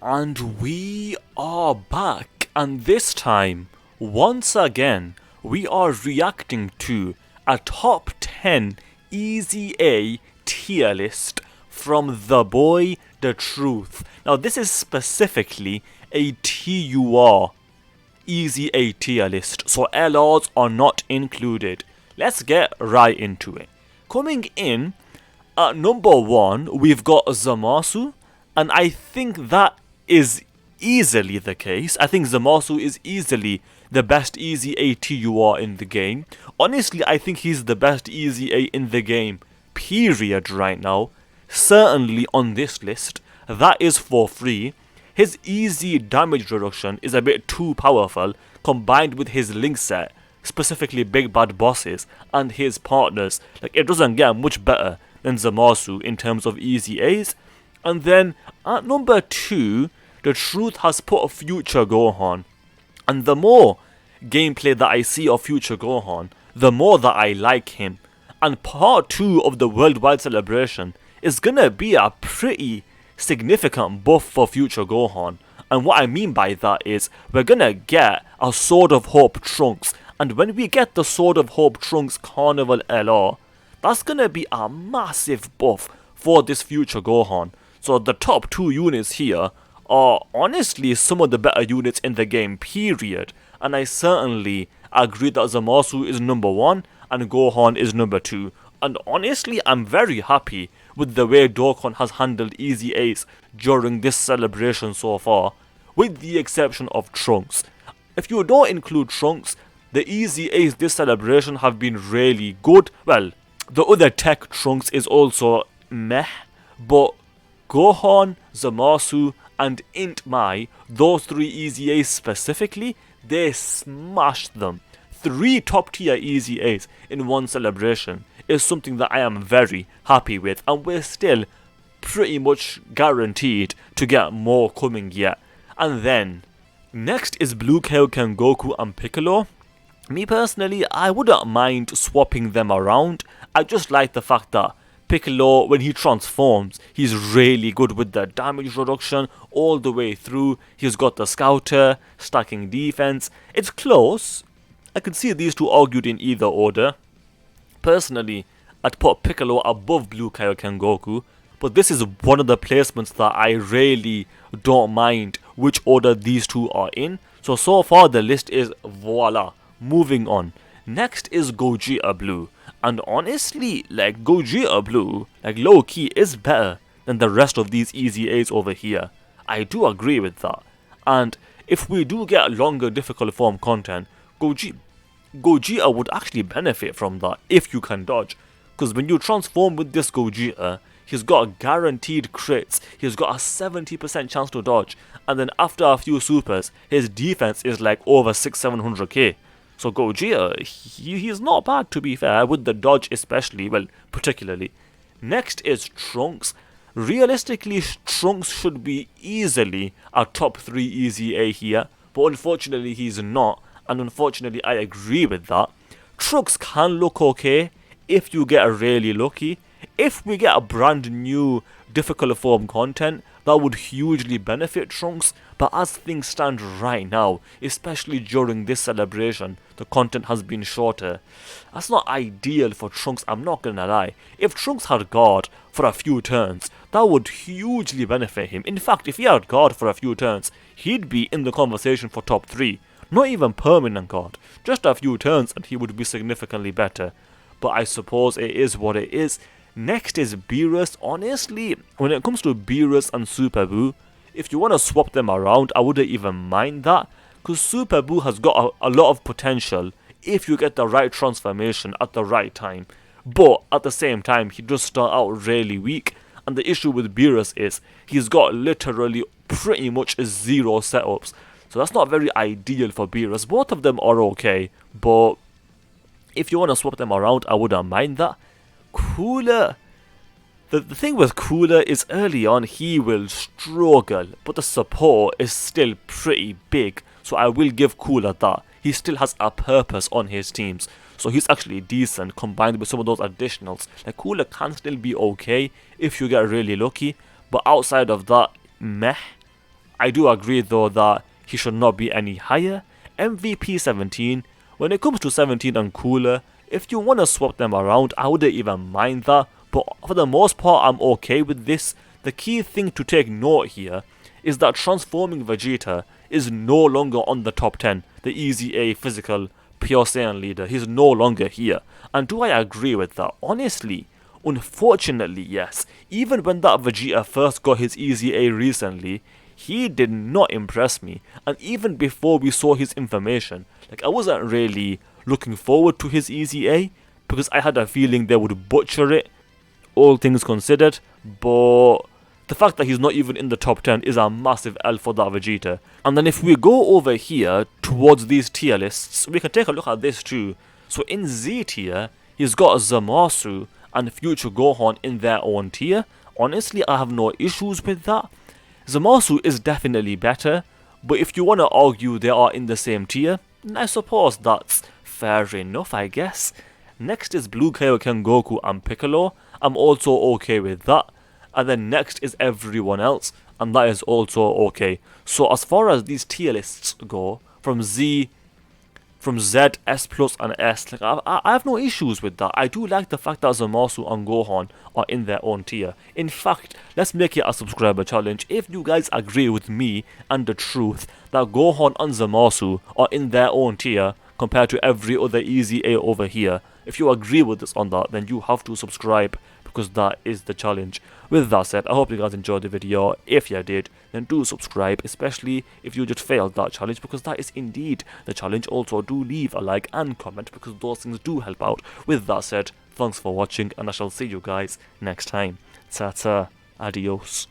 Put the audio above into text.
And we are back, and this time, once again, we are reacting to a top 10 EZA tier list from the boy DaTruth. Now this is specifically a TUR EZA tier list, so LRs are not included. Let's get right into it. Coming in at number 1, we've got Zamasu, and I think that is easily the case. I think Zamasu is easily the best EZA TUR in the game. Honestly, I think he's the best EZA in the game, period, right now. Certainly on this list, that is for free. His easy damage reduction is a bit too powerful, combined with his link set, specifically Big Bad Bosses and his partners. Like, it doesn't get much better than Zamasu in terms of EZAs. And then at number 2, DaTruth has put a Future Gohan. And the more gameplay that I see of Future Gohan, the more that I like him. And part 2 of the worldwide celebration is gonna be a pretty significant buff for Future Gohan. And what I mean by that is, we're gonna get a Sword of Hope Trunks. And when we get the Sword of Hope Trunks Carnival LR, that's gonna be a massive buff for this Future Gohan. So the top 2 units here are honestly some of the better units in the game, period. And I certainly agree that Zamasu is number 1 and Gohan is number 2. And honestly, I'm very happy with the way Dokkan has handled EZAs during this celebration so far, with the exception of Trunks. If you don't include Trunks, the EZAs this celebration have been really good. Well, the other tech Trunks is also meh, but Gohan, Zamasu, and Int Mai, those 3 EZAs specifically, they smashed them. 3 top tier EZAs in one celebration is something that I am very happy with, and we're still pretty much guaranteed to get more coming yet. And then, next is Blue Kaioken Goku and Piccolo. Me personally, I wouldn't mind swapping them around. I just like the fact that Piccolo, when he transforms, he's really good with the damage reduction all the way through. He's got the Scouter, stacking defense. It's close. I could see these two argued in either order. Personally, I'd put Piccolo above Blue Kaioken Goku, but this is one of the placements that I really don't mind which order these two are in. So far the list is voila. Moving on. Next is Gogeta Blue. And honestly, like, Gogeta Blue, like, low-key is better than the rest of these EZAs over here. I do agree with that. And if we do get longer difficult form content, Gogeta would actually benefit from that if you can dodge. Because when you transform with this Gogeta, he's got guaranteed crits, he's got a 70% chance to dodge, and then after a few supers, his defense is like over 600-700k. So Gogeta, he's not bad, to be fair, with the dodge especially, well, particularly. Next is Trunks. Realistically, Trunks should be easily a top 3 EZA here, but unfortunately he's not, and unfortunately I agree with that. Trunks can look okay if you get really lucky. If we get a brand new difficult form content, that would hugely benefit Trunks, but as things stand right now, especially during this celebration, the content has been shorter. That's not ideal for Trunks, I'm not gonna lie. If Trunks had guard for a few turns, that would hugely benefit him. In fact, if he had guard for a few turns, he'd be in the conversation for top 3. Not even permanent guard, just a few turns and he would be significantly better. But I suppose it is what it is. Next is Beerus. Honestly, when it comes to Beerus and Super Buu, if you want to swap them around, I wouldn't even mind that, because Super Buu has got a lot of potential if you get the right transformation at the right time. But at the same time, he does start out really weak, and the issue with Beerus is he's got literally pretty much 0 setups. So that's not very ideal for Beerus. Both of them are okay, but if you want to swap them around, I wouldn't mind that. Cooler. The thing with Cooler is early on he will struggle, but the support is still pretty big, so I will give Cooler that. He still has a purpose on his teams, so he's actually decent combined with some of those additionals. Like, Cooler can still be okay if you get really lucky, but outside of that, meh. I do agree though that he should not be any higher. MVP 17, when it comes to 17 and cooler, if you want to swap them around, I wouldn't even mind that, but for the most part I'm okay with this. The key thing to take note here is that transforming Vegeta is no longer on the top 10, the EZA physical Pure Saiyan leader. He's no longer here. And do I agree with that? Honestly, unfortunately, yes. Even when that Vegeta first got his EZA recently, he did not impress me. And even before we saw his information, like, I wasn't really looking forward to his EZA because I had a feeling they would butcher it, all things considered. But the fact that he's not even in the top 10 is a massive L for that Vegeta. And then if we go over here towards these tier lists, we can take a look at this too. So in Z tier, he's got Zamasu and Future Gohan in their own tier. Honestly, I have no issues with that. Zamasu is definitely better, but if you want to argue they are in the same tier, I suppose that's fair enough, I guess. Next is Blue Kaioken Goku and Piccolo. I'm also okay with that. And then next is everyone else, and that is also okay. So as far as these tier lists go, from Z, S plus and S, like, I have no issues with that. I do like the fact that Zamasu and Gohan are in their own tier. In fact, let's make it a subscriber challenge. If you guys agree with me and the truth that Gohan and Zamasu are in their own tier compared to every other EZA over here, if you agree with us on that, then you have to subscribe, because that is the challenge. With that said, I hope you guys enjoyed the video. If you did, then do subscribe, especially if you just failed that challenge, because that is indeed the challenge. Also, do leave a like and comment, because those things do help out. With that said, thanks for watching, and I shall see you guys next time. Ta-ta, adios.